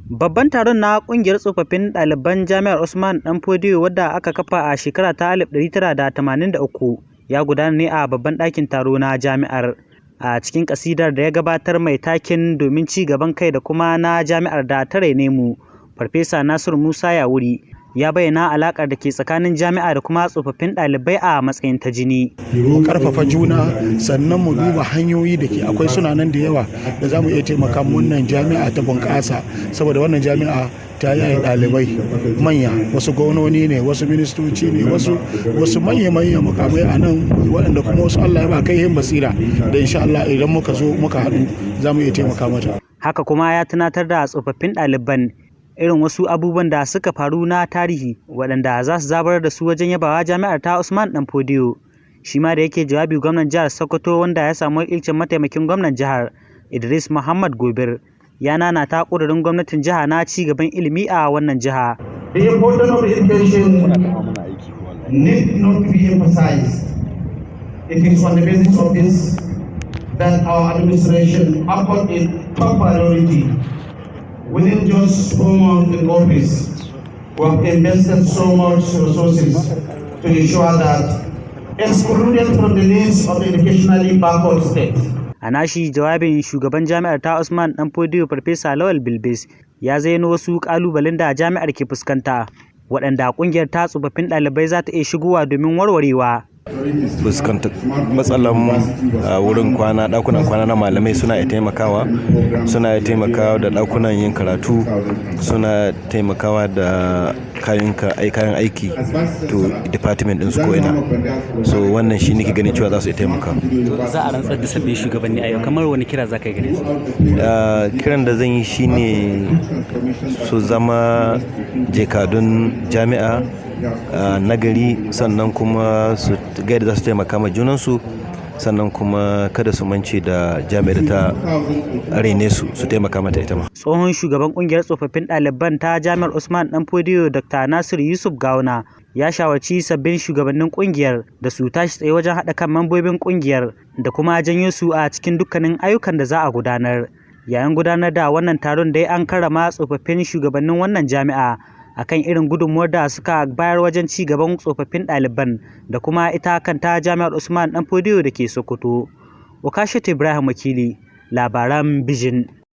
Babban taron na ƙungiyar tsofaffin ɗaliban Jami'ar Usmanu Danfodio wadda aka kafa a shekara ta 1983 ya gudana ne a babban ɗakin taro na Jami'ar. A cikin ƙasidar da ya gabatar mai taken domin ci gaban kai da kuma na Jami'ar da ta raine mu, Farfesa Nasiru Yawuri ya bayyana alaƙar da ke tsakanin jami'a da kuma tsofaffin ɗalibai a matsayin ta jini. Mu ƙarfafa juna sannan mu duba hanyoyi da ke akwai suna nan da yawa da za mu iya taimaka wannan jami'a ta bunƙasa, saboda wannan jami'a ta yi ɗalibai manya, wasu gwamnoni ne, wasu ministoci ne, wasu manya-manya mukamai a nan, waɗanda kuma wasu Allah ya ba kai yin basira da insha Allah idan muka zo muka haɗu za mu iya taimaka mata. Haka kuma ya tunatar da tsofaffin ɗaliban irin wasu abubuwan da suka faru na tarihi waɗanda za su zabar da su wajen yabawa jami'ar ta Usmanu Danfodio. Shi ma da yake jawabi, gwamnan jihar Sokoto wanda ya samu wakilcin mataimakin gwamnan jihar Idris Muhammad Gobir ya nanata ƙudurin gwamnatin jiha na ci gaban ilimi a wannan jiha. The importance of education need not be emphasized. It is on the basis of this that our administration accord it top priority. Within just 4 months in office, we have invested so much resources to ensure that excluded from the list of the educationally backward states. A nashi jawabin, shugaban jami'ar ta Usmanu Danfodio Farfesa Lawal Bilbis ya zayyano wasu kalubalen da jami'ar ke fuskanta waɗanda ƙungiyar ta tsofaffin ɗalibai za ta iya shigowa domin warwarewa. Fuskantar matsalar wurin kwana, ɗakunan kwana na malamai suna taimakawa da ɗakunan yin karatu, suna taimakawa da kayan aiki to department ɗin su ko'ina, so wannan shi nake ganin cewa za su taimaka. Za a rantsar da sabbin shugabanni a yau, kamar wani kira za ka yi gare su? Kiran da zan yi shine su zama jakadun jami'a nagari, sannan kuma su gaida za su taimaka ma junansu, sannan kuma kada su mance da jami'ar ta rene su taimaka mata ita ma. Tsohon shugaban kungiyar tsofaffin ɗaliban ta Jami'ar Usmanu Danfodio Dr. Nasiru Gawuna ya shawarci sabbin shugabannin kungiyar da su tashi tsaye wajen haɗa kan mambobin kungiyar da kuma janyo su a cikin dukkanin ayyukan da za a gudanar. Yayin gudanar da wannan taron dai an karrama tsofaffin shugabannin wannan jami'a akan irin gudunmuwar da suka bayar wajen ci gaban tsofaffin ɗaliban da kuma ita kanta Jami'ar Usmanu Danfodio da ke Sokoto. Ukashatu Ibrahim Wakili, labaran Vision.